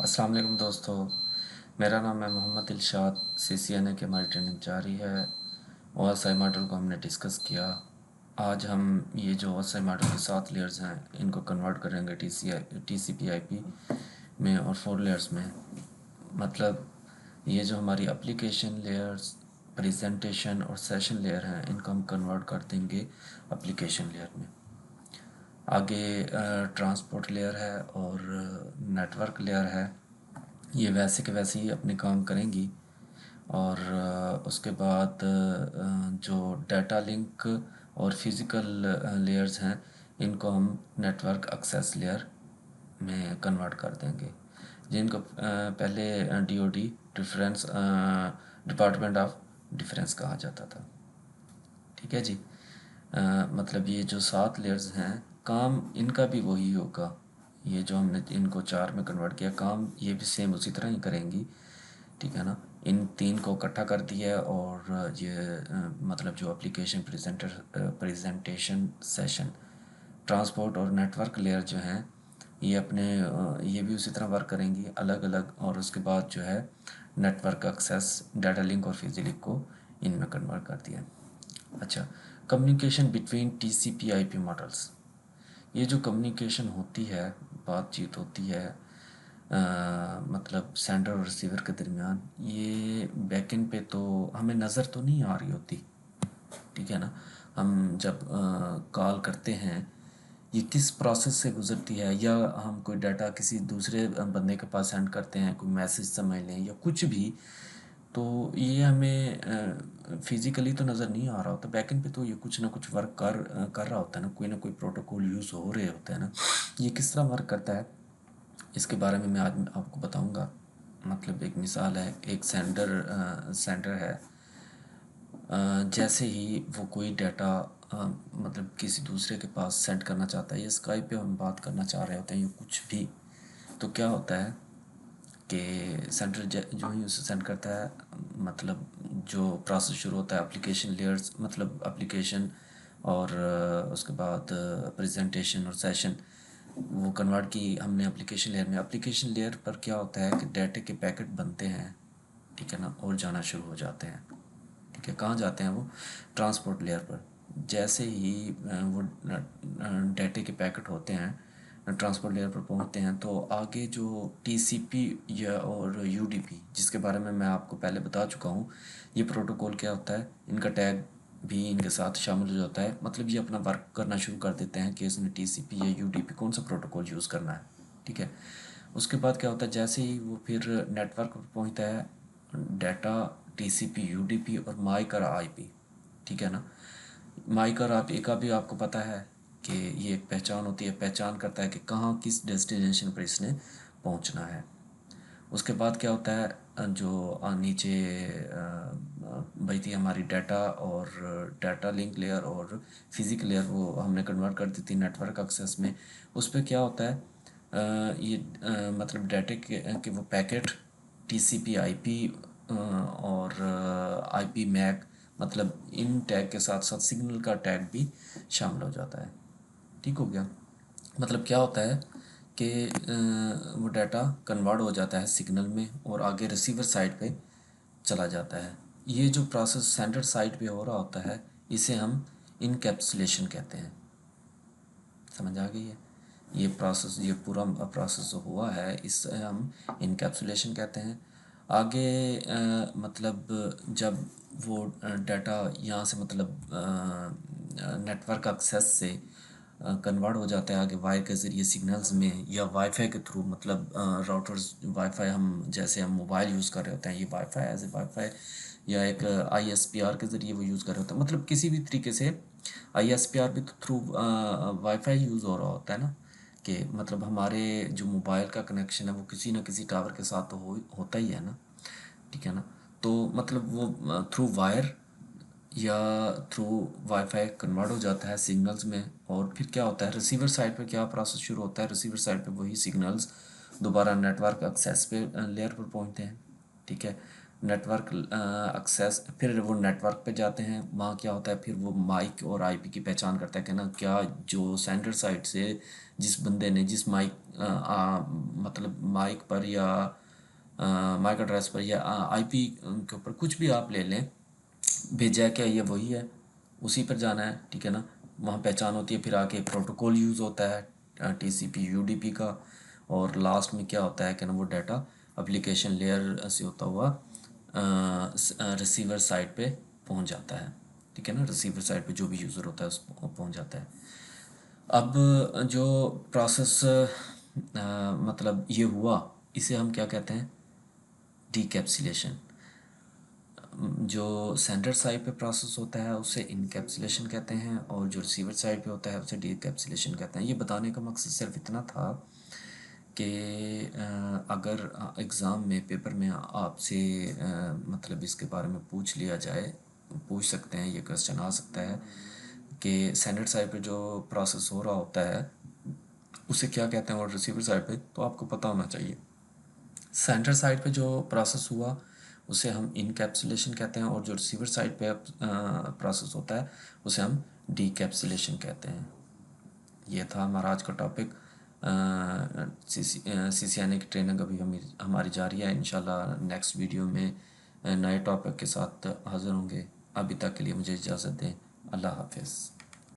अस्सलाम वालेकुम दोस्तों। मेरा नाम है मोहम्मद इरशाद। CCNA की हमारी ट्रेनिंग जारी है। OSI मॉडल को हमने डिस्कस किया। आज हम ये जो OSI मॉडल के 7 लेयर्स हैं इनको कन्वर्ट करेंगे TCP/IP में और 4 लेयर्स में। मतलब ये जो हमारी एप्लीकेशन लेयर्स, प्रेजेंटेशन और सेशन लेयर हैं इनको हम कन्वर्ट कर देंगे एप्लीकेशन लेयर में। आगे ट्रांसपोर्ट लेयर है और नेटवर्क लेयर है। ये वैसे के वैसे ही अपने काम करेंगी। और उसके बाद जो डाटा लिंक और फिज़िकल लेयर्स हैं इनको हम नेटवर्क एक्सेस लेयर में कन्वर्ट कर देंगे, जिनको पहले DOD difference department of difference कहा जाता था। ठीक है जी। मतलब ये जो 7 लेयर्स हैं काम इनका भी वही होगा। ये जो हमने इनको 4 में कन्वर्ट किया काम ये भी सेम उसी तरह ही करेंगी। ठीक है ना। इन 3 को इकट्ठा कर दिया और ये मतलब जो एप्लीकेशन प्रेजेंटेशन सेशन ट्रांसपोर्ट और नेटवर्क लेयर जो हैं ये अपने ये भी उसी तरह वर्क करेंगी अलग अलग। और उसके बाद जो है नेटवर्क एक्सेस डाटा लिंक और फिजिलिंक को इनमें कन्वर्ट कर दिया। अच्छा, कम्युनिकेशन बिटवीन TCP/IP मॉडल्स। ये जो कम्युनिकेशन होती है, बातचीत होती है मतलब सेंडर और रिसीवर के दरमियान, ये बैकएंड पे तो हमें नज़र तो नहीं आ रही होती। ठीक है ना। हम जब कॉल करते हैं ये किस प्रोसेस से गुज़रती है, या हम कोई डाटा किसी दूसरे बंदे के पास सेंड करते हैं, कोई मैसेज समझ लें या कुछ भी, तो ये हमें फिज़िकली तो नज़र नहीं आ रहा होता। बैकएंड पे तो ये कुछ ना कुछ वर्क कर रहा होता है ना कोई प्रोटोकॉल यूज़ हो रहे होते हैं ना। ये किस तरह वर्क करता है इसके बारे में मैं आज आपको बताऊंगा। मतलब एक मिसाल है, एक सेंडर है। जैसे ही वो कोई डाटा मतलब किसी दूसरे के पास सेंड करना चाहता है या स्काइप पे हम बात करना चाह रहे होते हैं या कुछ भी, तो क्या होता है कि सेंडर जो ही उसे सेंड करता है, मतलब जो प्रोसेस शुरू होता है एप्लीकेशन लेयर्स, मतलब एप्लीकेशन और उसके बाद प्रेजेंटेशन और सेशन वो कन्वर्ट की हमने एप्लीकेशन लेयर में। एप्लीकेशन लेयर पर क्या होता है कि डाटे के पैकेट बनते हैं। ठीक है ना, और जाना शुरू हो जाते हैं। ठीक है, कहाँ जाते हैं वो? ट्रांसपोर्ट लेयर पर। जैसे ही वो डाटे के पैकेट होते हैं ट्रांसपोर्ट लेयर पर पहुंचते हैं, तो आगे जो TCP या और UDP जिसके बारे में मैं आपको पहले बता चुका हूँ, ये प्रोटोकॉल क्या होता है, इनका टैग भी इनके साथ शामिल हो जाता है। मतलब ये अपना वर्क करना शुरू कर देते हैं कि इसने TCP या UDP कौन सा प्रोटोकॉल यूज़ करना है। ठीक है। उसके बाद क्या होता है, जैसे ही वो फिर नेटवर्क पर पहुंचता है, डाटा TCP UDP और माइक और IP। ठीक है ना। माइक और IP का भी आपको पता है कि ये एक पहचान होती है, पहचान करता है कि कहाँ किस डेस्टिनेशन पर इसने पहुंचना है। उसके बाद क्या होता है, जो नीचे बची हमारी डाटा और डाटा लिंक लेयर और फिजिकल लेयर वो हमने कन्वर्ट कर दी थी नेटवर्क एक्सेस में। उस पर क्या होता है, ये मतलब डाटे के वो पैकेट TCP/IP और IP मैक, मतलब इन टैग के साथ साथ सिग्नल का टैग भी शामिल हो जाता है। ठीक हो गया। मतलब क्या होता है कि वो डाटा कन्वर्ट हो जाता है सिग्नल में और आगे रिसीवर साइड पे चला जाता है। ये जो प्रोसेस सेंडर साइड पे हो रहा होता है इसे हम इनकैप्सुलेशन कहते हैं। समझ आ गई है? ये प्रोसेस, ये पूरा प्रोसेस जो हुआ है इसे हम इनकैप्सुलेशन कहते हैं। आगे मतलब जब वो डाटा यहाँ से मतलब नेटवर्क एक्सेस से कन्वर्ट हो जाता है आगे वायर के ज़रिए सिग्नल्स में या वाईफाई के थ्रू, मतलब राउटर्स वाईफाई हम जैसे हम मोबाइल यूज़ कर रहे होते हैं, ये वाईफाई एज ए वाईफाई या एक ISPR के ज़रिए वो यूज़ कर रहे होते हैं। मतलब किसी भी तरीके से ISPR भी तो थ्रू वाईफाई यूज़ हो रहा होता है ना, कि मतलब हमारे जो मोबाइल का कनेक्शन है वो किसी ना किसी टावर के साथ तो होता ही है ना। ठीक है ना। तो मतलब वो थ्रू वायर या थ्रू वाईफाई कन्वर्ट हो जाता है सिग्नल्स में। और फिर क्या होता है रिसीवर साइड पे, क्या प्रोसेस शुरू होता है, रिसीवर साइड पे वही सिग्नल्स दोबारा नेटवर्क एक्सेस पे लेयर पर पहुंचते हैं। ठीक है। नेटवर्क एक्सेस, फिर वो नेटवर्क पे जाते हैं, वहाँ क्या होता है, फिर वो माइक और आईपी की पहचान करता है कि ना क्या जो सेंडर साइड से जिस बंदे ने जिस माइक मतलब माइक पर या माइक एड्रेस पर या आईपी के ऊपर कुछ भी आप ले लें, भेजा है क्या, ये वही है, उसी पर जाना है, ठीक है ना। वहाँ पहचान होती है, फिर आके प्रोटोकॉल यूज़ होता है टीसीपी यूडीपी का, और लास्ट में क्या होता है कि ना वो डाटा एप्लीकेशन लेयर से होता हुआ रिसीवर साइड पे पहुँच जाता है, ठीक है ना। रिसीवर साइड पे जो भी यूज़र होता है उस पहुँच जाता है। अब जो प्रोसेस मतलब ये हुआ, इसे हम क्या कहते हैं, डीकैप्सुलेशन। जो सेंडर साइड पे प्रोसेस होता है उसे इनकैप्सुलेशन कहते हैं, और जो रिसीवर साइड पे होता है उसे डीकैप्सुलेशन कहते हैं। ये बताने का मकसद सिर्फ इतना था कि अगर एग्ज़ाम में पेपर में आपसे मतलब इसके बारे में पूछ लिया जाए, पूछ सकते हैं, ये क्वेश्चन आ सकता है कि सेंडर साइड पे जो प्रोसेस हो रहा होता है उसे क्या कहते हैं, और रिसीवर साइड पे तो आपको पता होना चाहिए। सेंटर साइड पे जो प्रोसेस हुआ उसे हम इनकैप्सुलेशन कहते हैं, और जो रिसीवर साइड पे प्रोसेस होता है उसे हम डीकैप्सुलेशन कहते हैं। ये था हमारा आज का टॉपिक। सीसीएनए की ट्रेनिंग अभी हमारी जारी है। इंशाल्लाह नेक्स्ट वीडियो में नए टॉपिक के साथ हाज़िर होंगे। अभी तक के लिए मुझे इजाज़त दें। अल्लाह हाफिज़।